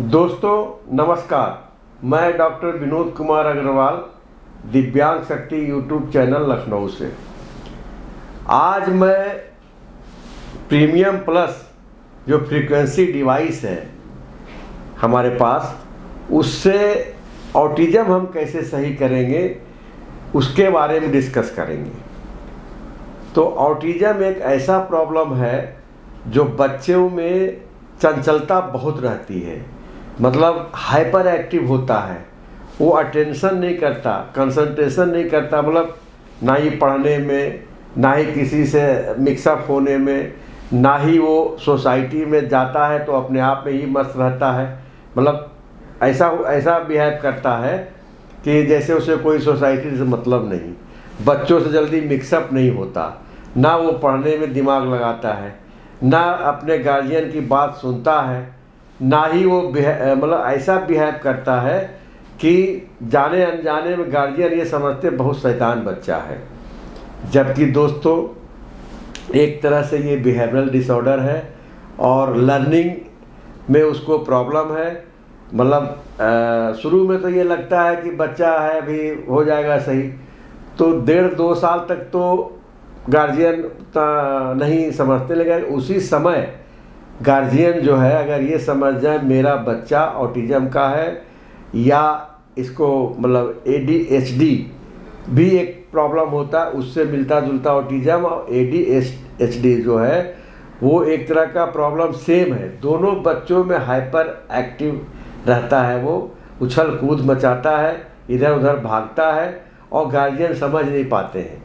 दोस्तों नमस्कार, मैं डॉक्टर विनोद कुमार अग्रवाल दिव्यांग शक्ति यूट्यूब चैनल लखनऊ से। आज मैं प्रीमियम प्लस जो फ्रीक्वेंसी डिवाइस है हमारे पास, उससे ऑटिज़म हम कैसे सही करेंगे उसके बारे में डिस्कस करेंगे। तो ऑटिज़म एक ऐसा प्रॉब्लम है जो बच्चों में चंचलता बहुत रहती है, मतलब हाइपर एक्टिव होता है। वो अटेंशन नहीं करता, कंसंट्रेशन नहीं करता, मतलब ना ही पढ़ने में, ना ही किसी से मिक्सअप होने में, ना ही वो सोसाइटी में जाता है तो अपने आप में ही मस्त रहता है। मतलब ऐसा बिहेव करता है कि जैसे उसे कोई सोसाइटी से मतलब नहीं, बच्चों से जल्दी मिक्सअप नहीं होता, ना वो पढ़ने में दिमाग लगाता है, ना अपने गार्जियन की बात सुनता है, ना ही वो मतलब ऐसा बिहेव करता है कि जाने अनजाने में गार्जियन ये समझते बहुत शैतान बच्चा है। जबकि दोस्तों एक तरह से ये बिहेवियरल डिसऑर्डर है और लर्निंग में उसको प्रॉब्लम है। मतलब शुरू में तो ये लगता है कि बच्चा है, अभी हो जाएगा सही, तो 1.5-2 साल तक तो गार्जियन नहीं समझते, लेकिन उसी समय गार्जियन जो है अगर ये समझ जाए मेरा बच्चा ऑटिज़म का है, या इसको मतलब ADHD भी एक प्रॉब्लम होता है, उससे मिलता जुलता ऑटिज़म और ADHD जो है वो एक तरह का प्रॉब्लम सेम है। दोनों बच्चों में हाइपर एक्टिव रहता है, वो उछल कूद मचाता है, इधर उधर भागता है और गार्जियन समझ नहीं पाते हैं।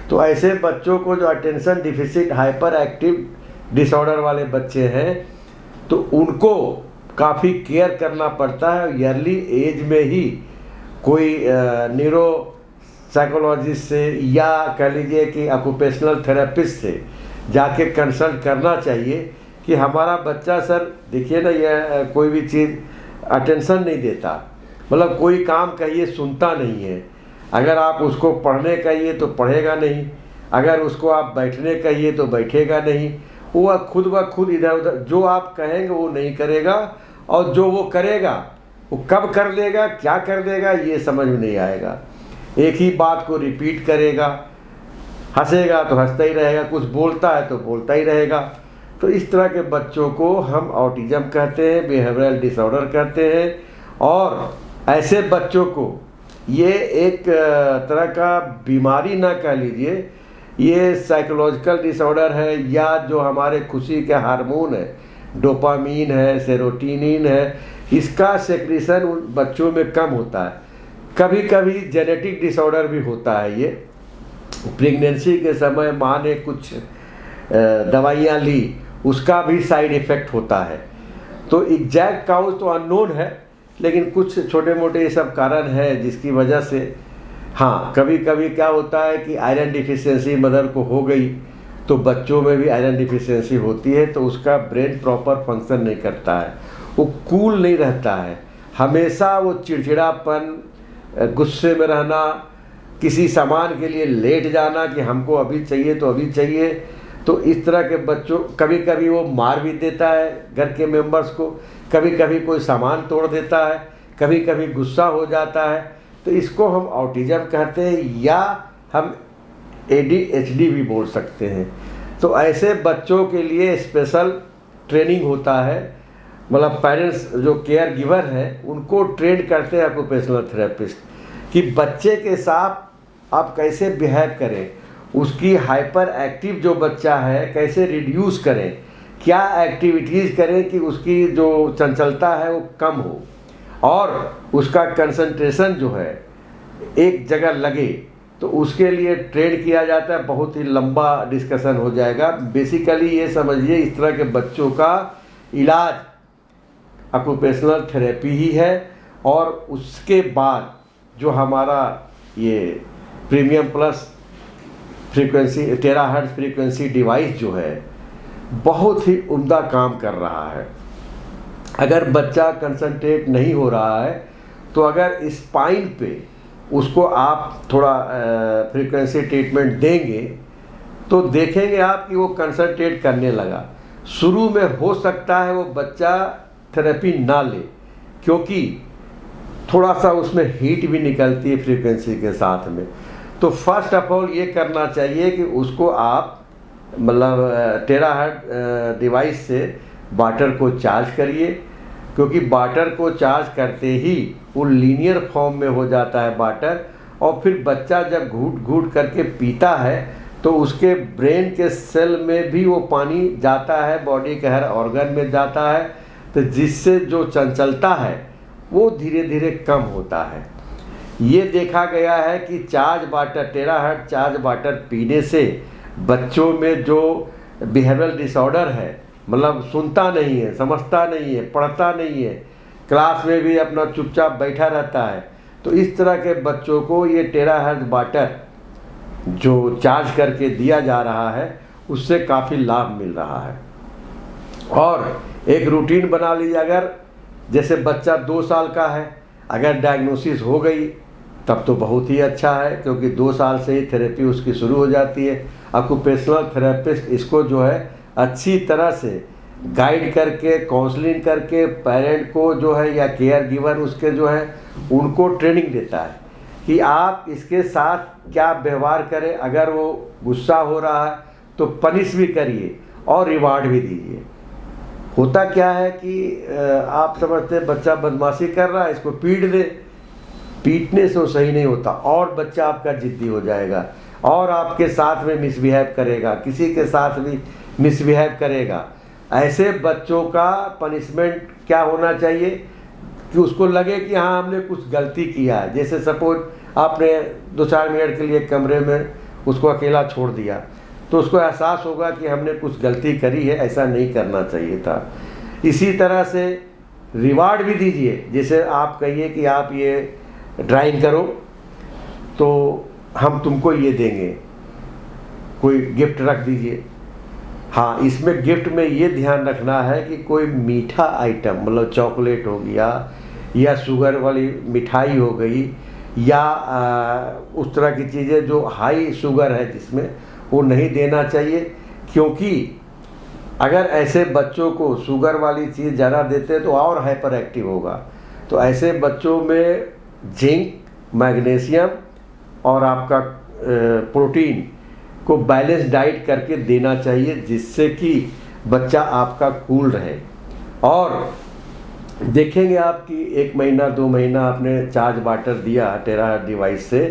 तो ऐसे बच्चों को जो attention deficit hyper active disorder वाले बच्चे हैं तो उनको काफ़ी केयर करना पड़ता है। अर्ली एज में ही कोई न्यूरो साइकोलॉजिस्ट से या कह लीजिए कि ऑक्यूपेशनल थेरेपिस्ट से जाके कंसल्ट करना चाहिए कि हमारा बच्चा, सर देखिए ना, यह कोई भी चीज़ अटेंशन नहीं देता, मतलब कोई काम कहिए सुनता नहीं है। अगर आप उसको पढ़ने कहिए तो पढ़ेगा नहीं, अगर उसको आप बैठने कहिए तो बैठेगा नहीं, वो खुद ब खुद इधर उधर, जो आप कहेंगे वो नहीं करेगा, और जो वो करेगा वो कब कर देगा, क्या कर देगा, ये समझ में नहीं आएगा। एक ही बात को रिपीट करेगा, हंसेगा तो हंसता ही रहेगा, कुछ बोलता है तो बोलता ही रहेगा। तो इस तरह के बच्चों को हम ऑटिज़म कहते हैं, बिहेवियरल डिसऑर्डर कहते हैं। और ऐसे बच्चों को ये एक तरह का बीमारी ना कह लीजिए, ये साइकोलॉजिकल डिसऑर्डर है, या जो हमारे खुशी के हार्मोन है, डोपामीन है, सेरोटोनिन है, इसका सेक्रेशन उन बच्चों में कम होता है। कभी कभी जेनेटिक डिसऑर्डर भी होता है। ये प्रेगनेंसी के समय माँ ने कुछ दवाइयाँ ली, उसका भी साइड इफ़ेक्ट होता है। तो एग्जैक्ट काउज तो अननोन है, लेकिन कुछ छोटे मोटे ये सब कारण है जिसकी वजह से, हाँ, कभी कभी क्या होता है कि आयरन डिफिशियंसी मदर को हो गई तो बच्चों में भी आयरन डिफिशियंसी होती है, तो उसका ब्रेन प्रॉपर फंक्शन नहीं करता है, वो कूल नहीं रहता है, हमेशा वो चिड़चिड़ापन, गुस्से में रहना, किसी सामान के लिए लेट जाना कि हमको अभी चाहिए तो अभी चाहिए। तो इस तरह के बच्चों, कभी कभी वो मार भी देता है घर के मेंबर्स को, कभी कभी कोई सामान तोड़ देता है, कभी कभी गुस्सा हो जाता है। तो इसको हम ऑटिज़म कहते हैं, या हम ADHD भी बोल सकते हैं। तो ऐसे बच्चों के लिए स्पेशल ट्रेनिंग होता है, मतलब पेरेंट्स जो केयर गिवर हैं उनको ट्रेन करते हैं ऑक्यूपेशनल थेरेपिस्ट, कि बच्चे के साथ आप कैसे बिहेव करें, उसकी हाइपर एक्टिव जो बच्चा है कैसे रिड्यूस करें, क्या एक्टिविटीज़ करें कि उसकी जो चंचलता है वो कम हो और उसका कंसंट्रेशन जो है एक जगह लगे। तो उसके लिए ट्रेन किया जाता है। बहुत ही लंबा डिस्कशन हो जाएगा। बेसिकली ये समझिए, इस तरह के बच्चों का इलाज ऑक्यूपेशनल थेरेपी ही है। और उसके बाद जो हमारा ये premium plus frequency 13 hertz frequency device जो है बहुत ही उम्दा काम कर रहा है। अगर बच्चा कंसंट्रेट नहीं हो रहा है तो अगर स्पाइन पे उसको आप थोड़ा फ्रीक्वेंसी ट्रीटमेंट देंगे तो देखेंगे आप कि वो कंसंट्रेट करने लगा। शुरू में हो सकता है वो बच्चा थेरेपी ना ले, क्योंकि थोड़ा सा उसमें हीट भी निकलती है फ्रीक्वेंसी के साथ में। तो फर्स्ट ऑफ ऑल ये करना चाहिए कि उसको आप मतलब टेराहर्ट्ज डिवाइस से वाटर को चार्ज करिए, क्योंकि वाटर को चार्ज करते ही वो लीनियर फॉर्म में हो जाता है वाटर, और फिर बच्चा जब घूट घूट करके पीता है तो उसके ब्रेन के सेल में भी वो पानी जाता है, बॉडी के हर ऑर्गन में जाता है, तो जिससे जो चंचलता है वो धीरे धीरे कम होता है। ये देखा गया है कि charge water, terahertz charge water पीने से बच्चों में जो बिहेवियरल डिसऑर्डर है, मतलब सुनता नहीं है, समझता नहीं है, पढ़ता नहीं है, क्लास में भी अपना चुपचाप बैठा रहता है, तो इस तरह के बच्चों को ये टेराहर्ट्ज वाटर जो चार्ज करके दिया जा रहा है उससे काफ़ी लाभ मिल रहा है। और एक रूटीन बना लीजिए, अगर जैसे बच्चा 2 साल का है, अगर डायग्नोसिस हो गई तब तो बहुत ही अच्छा है, क्योंकि 2 साल से ही थेरेपी उसकी शुरू हो जाती है। ऑक्यूपेशनल थेरेपिस्ट इसको जो है अच्छी तरह से गाइड करके, काउंसलिंग करके पेरेंट को जो है या केयर गिवर उसके जो है उनको ट्रेनिंग देता है कि आप इसके साथ क्या व्यवहार करें। अगर वो गुस्सा हो रहा है तो पनिश भी करिए और रिवार्ड भी दीजिए। होता क्या है कि आप समझते हैं बच्चा बदमाशी कर रहा है, इसको पीट दे, पीटने से वो सही नहीं होता, और बच्चा आपका जिद्दी हो जाएगा और आपके साथ में मिसबिहेव करेगा, किसी के साथ भी मिसबिहेव करेगा। ऐसे बच्चों का पनिशमेंट क्या होना चाहिए कि उसको लगे कि हाँ हमने कुछ गलती किया है। जैसे सपोज आपने 2-4 मिनट के लिए कमरे में उसको अकेला छोड़ दिया, तो उसको एहसास होगा कि हमने कुछ गलती करी है, ऐसा नहीं करना चाहिए था। इसी तरह से रिवार्ड भी दीजिए। जैसे आप कहिए कि आप ये ड्राइंग करो तो हम तुमको ये देंगे, कोई गिफ्ट रख दीजिए। हाँ, इसमें गिफ्ट में ये ध्यान रखना है कि कोई मीठा आइटम, मतलब चॉकलेट हो गया या शुगर वाली मिठाई हो गई या उस तरह की चीज़ें जो हाई शुगर है जिसमें, वो नहीं देना चाहिए। क्योंकि अगर ऐसे बच्चों को शुगर वाली चीज़ ज़्यादा देते हैं तो और हाइपर एक्टिव होगा। तो ऐसे बच्चों में जिंक, मैग्नीशियम और आपका प्रोटीन को बैलेंस डाइट करके देना चाहिए, जिससे कि बच्चा आपका कूल रहे। और देखेंगे आप कि 1 महीना 2 महीना आपने चार्ज वाटर दिया टेराहर्ट्ज डिवाइस से,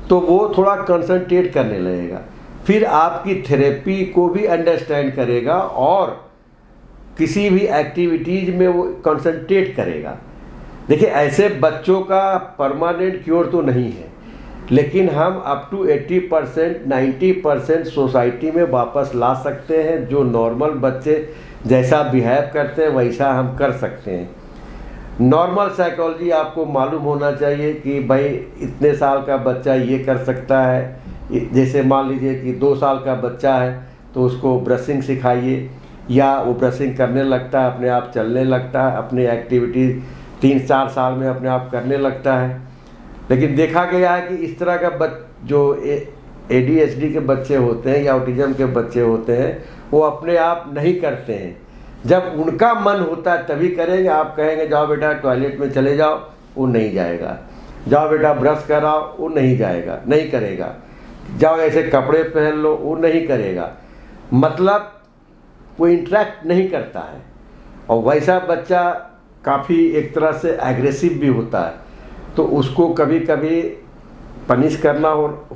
तो वो थोड़ा कंसंट्रेट करने लगेगा, फिर आपकी थेरेपी को भी अंडरस्टैंड करेगा और किसी भी एक्टिविटीज़ में वो कंसंट्रेट करेगा। देखिए, ऐसे बच्चों का परमानेंट क्योर तो नहीं है, लेकिन हम अप टू 80% 90% सोसाइटी में वापस ला सकते हैं। जो नॉर्मल बच्चे जैसा बिहेव करते हैं वैसा हम कर सकते हैं। नॉर्मल साइकोलॉजी आपको मालूम होना चाहिए कि भाई इतने साल का बच्चा ये कर सकता है। जैसे मान लीजिए कि 2 साल का बच्चा है तो उसको ब्रशिंग सिखाइए, या वो ब्रशिंग करने लगता है, अपने आप चलने लगता है, अपनी एक्टिविटी 3-4 साल में अपने आप करने लगता है। लेकिन देखा गया है कि इस तरह का जो ADHD के बच्चे होते हैं या ऑटिज्म के बच्चे होते हैं, वो अपने आप नहीं करते हैं। जब उनका मन होता है तभी करेंगे। आप कहेंगे जाओ बेटा टॉयलेट में चले जाओ, वो नहीं जाएगा। जाओ बेटा ब्रश कराओ, वो नहीं जाएगा, नहीं करेगा। जाओ ऐसे कपड़े पहन लो, वो नहीं करेगा। मतलब वो इंटरेक्ट नहीं करता है। और वैसा बच्चा काफ़ी एक तरह से एग्रेसिव भी होता है, तो उसको कभी कभी पनिश करना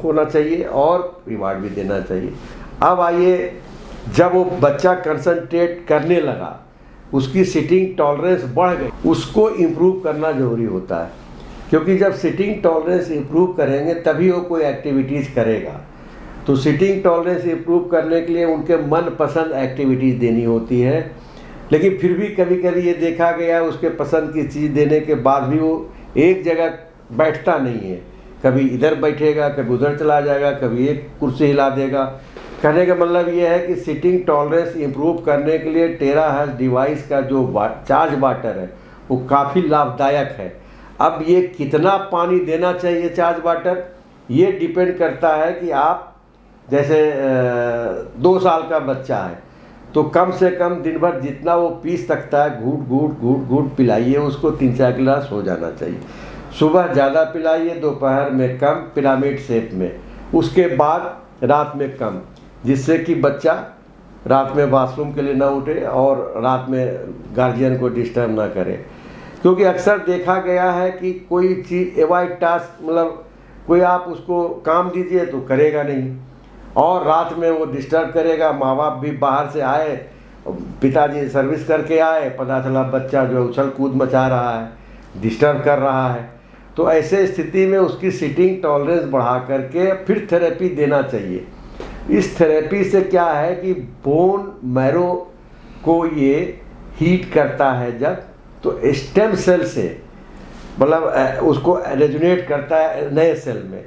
होना चाहिए और रिवार्ड भी देना चाहिए। अब आइए, जब वो बच्चा कंसंट्रेट करने लगा, उसकी सिटिंग टॉलरेंस बढ़ गई, उसको इम्प्रूव करना ज़रूरी होता है। क्योंकि जब सिटिंग टॉलरेंस इम्प्रूव करेंगे तभी वो कोई एक्टिविटीज़ करेगा। तो सिटिंग टॉलरेंस इम्प्रूव करने के लिए उनके मनपसंद एक्टिविटीज़ देनी होती है। लेकिन फिर भी कभी कभी ये देखा गया है उसके पसंद की चीज़ देने के बाद भी वो एक जगह बैठता नहीं है। कभी इधर बैठेगा, कभी उधर चला जाएगा, कभी एक कुर्सी हिला देगा। कहने का मतलब ये है कि सिटिंग टॉलरेंस इम्प्रूव करने के लिए टेराहर्ट्ज डिवाइस का जो चार्ज वाटर है वो काफ़ी लाभदायक है। अब ये कितना पानी देना चाहिए चार्ज वाटर, ये डिपेंड करता है कि आप जैसे 2 साल का बच्चा है तो कम से कम दिन भर जितना वो पी सकता है घूट घूट घूट घूट पिलाइए उसको, 3-4 गिलास हो जाना चाहिए। सुबह ज़्यादा पिलाइए, दोपहर में कम, पिरामिड शेप में, उसके बाद रात में कम, जिससे कि बच्चा रात में वॉशरूम के लिए ना उठे और रात में गार्जियन को डिस्टर्ब ना करे। क्योंकि अक्सर देखा गया है कि कोई चीज़ एवॉइड टास्क, मतलब कोई आप उसको काम दीजिए तो करेगा नहीं और रात में वो डिस्टर्ब करेगा। माँ बाप भी बाहर से आए, पिताजी सर्विस करके आए, पता चला बच्चा जो उछल कूद मचा रहा है, डिस्टर्ब कर रहा है। तो ऐसे स्थिति में उसकी सिटिंग टॉलरेंस बढ़ा करके फिर थेरेपी देना चाहिए। इस थेरेपी से क्या है कि बोन मैरो को ये हीट करता है जब, तो स्टेम सेल से मतलब उसको रेजोनेट करता है नए सेल में,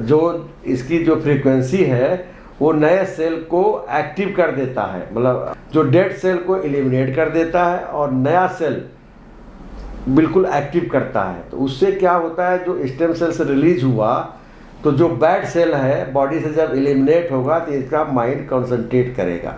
जो इसकी जो फ्रीक्वेंसी है वो नए सेल को एक्टिव कर देता है, मतलब जो डेड सेल को एलिमिनेट कर देता है और नया सेल बिल्कुल एक्टिव करता है। तो उससे क्या होता है, जो स्टेम सेल से रिलीज हुआ तो जो बैड सेल है बॉडी से जब एलिमिनेट होगा तो इसका माइंड कंसंट्रेट करेगा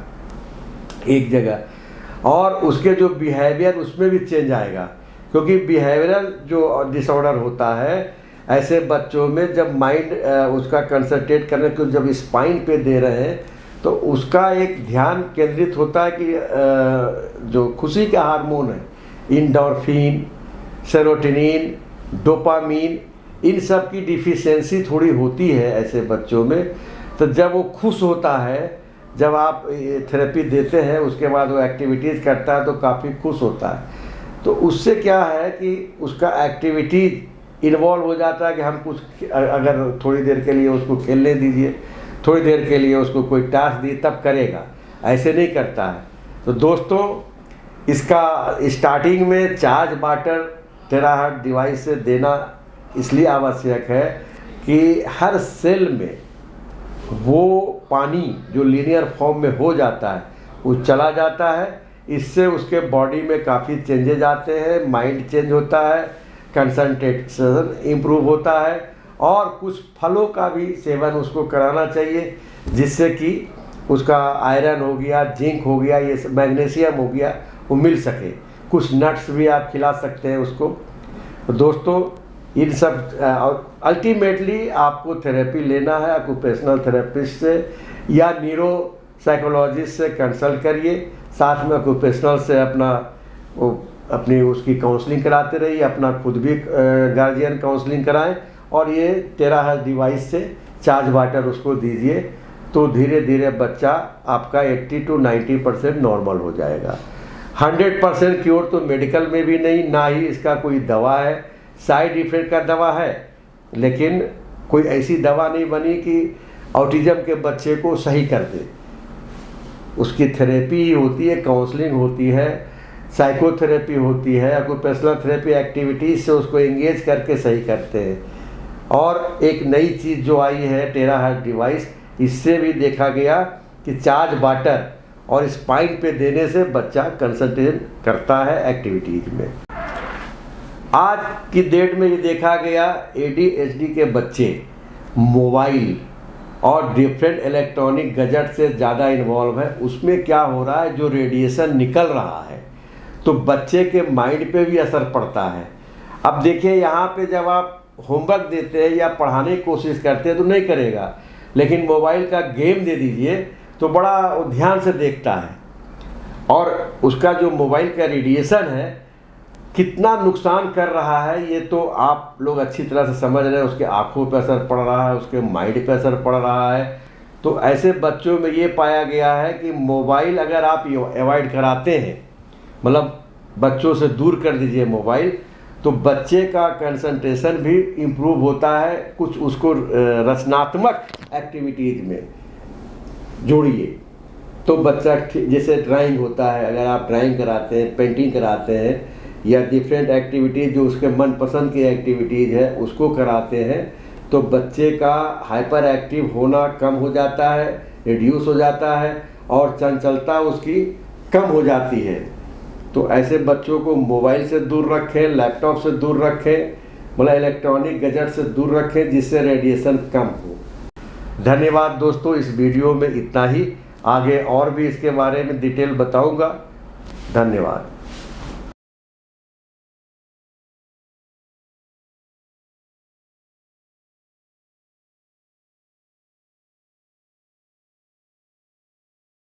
एक जगह और उसके जो बिहेवियर उसमें भी चेंज आएगा। क्योंकि बिहेवियरल जो डिसऑर्डर होता है ऐसे बच्चों में, जब माइंड उसका कंसंट्रेट करने को जब स्पाइन पे दे रहे हैं तो उसका एक ध्यान केंद्रित होता है कि जो खुशी का हार्मोन है, इंडोर्फिन, सेरोटोनिन, डोपामीन, इन सब की डिफिशियंसी थोड़ी होती है ऐसे बच्चों में। तो जब वो खुश होता है, जब आप थेरेपी देते हैं उसके बाद वो एक्टिविटीज़ करता है तो काफ़ी खुश होता है। तो उससे क्या है कि उसका एक्टिविटीज इन्वॉल्व हो जाता है कि हम कुछ अगर थोड़ी देर के लिए उसको खेलने दीजिए, थोड़ी देर के लिए उसको कोई टास्क दिए तब करेगा, ऐसे नहीं करता है। तो दोस्तों इसका स्टार्टिंग में चार्ज वाटर टेराहर्ट्ज़ डिवाइस से देना इसलिए आवश्यक है कि हर सेल में वो पानी जो लीनियर फॉर्म में हो जाता है वो चला जाता है। इससे उसके बॉडी में काफ़ी चेंजेज आते हैं, माइंड चेंज होता है, कंसंट्रेशन इम्प्रूव होता है और कुछ फलों का भी सेवन उसको कराना चाहिए जिससे कि उसका आयरन हो गया, जिंक हो गया, ये मैग्नीशियम हो गया, वो मिल सके। कुछ नट्स भी आप खिला सकते हैं उसको। तो दोस्तों इन सब अल्टीमेटली आपको थेरेपी लेना है ऑक्यूपेशनल थेरेपिस्ट से या न्यूरो साइकोलॉजिस्ट से कंसल्ट करिए, साथ में ऑक्यूपेशनल से अपनी उसकी काउंसलिंग कराते रहिए, अपना खुद भी गार्जियन काउंसलिंग कराएं और ये टेराहर्ट्ज़ डिवाइस से चार्ज वाटर उसको दीजिए। तो धीरे धीरे बच्चा आपका 80 to 90% नॉर्मल हो जाएगा। 100% क्योर तो मेडिकल में भी नहीं, ना ही इसका कोई दवा है, साइड इफेक्ट का दवा है, लेकिन कोई ऐसी दवा नहीं बनी कि ऑटिज्म के बच्चे को सही कर दे। उसकी थेरेपी होती है, काउंसलिंग होती है, साइकोथेरेपी होती है, ऑक्यूपेशनल थेरेपी एक्टिविटीज़ से उसको एंगेज करके सही करते हैं। और एक नई चीज़ जो आई है टेराहर्ट्ज़ डिवाइस, इससे भी देखा गया कि चार्ज वाटर और स्पाइन पे देने से बच्चा कंसंट्रेशन करता है एक्टिविटीज़ में। आज की डेट में ये देखा गया ADHD के बच्चे मोबाइल और डिफरेंट इलेक्ट्रॉनिक गैजेट से ज़्यादा इन्वॉल्व है। उसमें क्या हो रहा है, जो रेडिएशन निकल रहा है तो बच्चे के माइंड पे भी असर पड़ता है। अब देखिए यहाँ पे जब आप होमवर्क देते हैं या पढ़ाने की कोशिश करते हैं तो नहीं करेगा, लेकिन मोबाइल का गेम दे दीजिए तो बड़ा ध्यान से देखता है। और उसका जो मोबाइल का रेडिएशन है कितना नुकसान कर रहा है ये तो आप लोग अच्छी तरह से समझ रहे हैं। उसके आँखों पर असर पड़ रहा है, उसके माइंड पर असर पड़ रहा है। तो ऐसे बच्चों में ये पाया गया है कि मोबाइल अगर आप अवॉइड कराते हैं, मतलब बच्चों से दूर कर दीजिए मोबाइल, तो बच्चे का कंसंट्रेशन भी इम्प्रूव होता है। कुछ उसको रचनात्मक एक्टिविटीज़ में जोड़िए तो बच्चा, जैसे ड्राइंग होता है, अगर आप ड्राइंग कराते हैं, पेंटिंग कराते हैं या डिफरेंट एक्टिविटीज़ जो उसके मनपसंद की एक्टिविटीज़ है उसको कराते हैं तो बच्चे का हाइपर एक्टिव होना कम हो जाता है, रिड्यूस हो जाता है और चंचलता उसकी कम हो जाती है। तो ऐसे बच्चों को मोबाइल से दूर रखें, लैपटॉप से दूर रखें, मतलब इलेक्ट्रॉनिक गैजेट से दूर रखें जिससे रेडिएशन कम हो। धन्यवाद दोस्तों, इस वीडियो में इतना ही। आगे और भी इसके बारे में डिटेल बताऊंगा। धन्यवाद।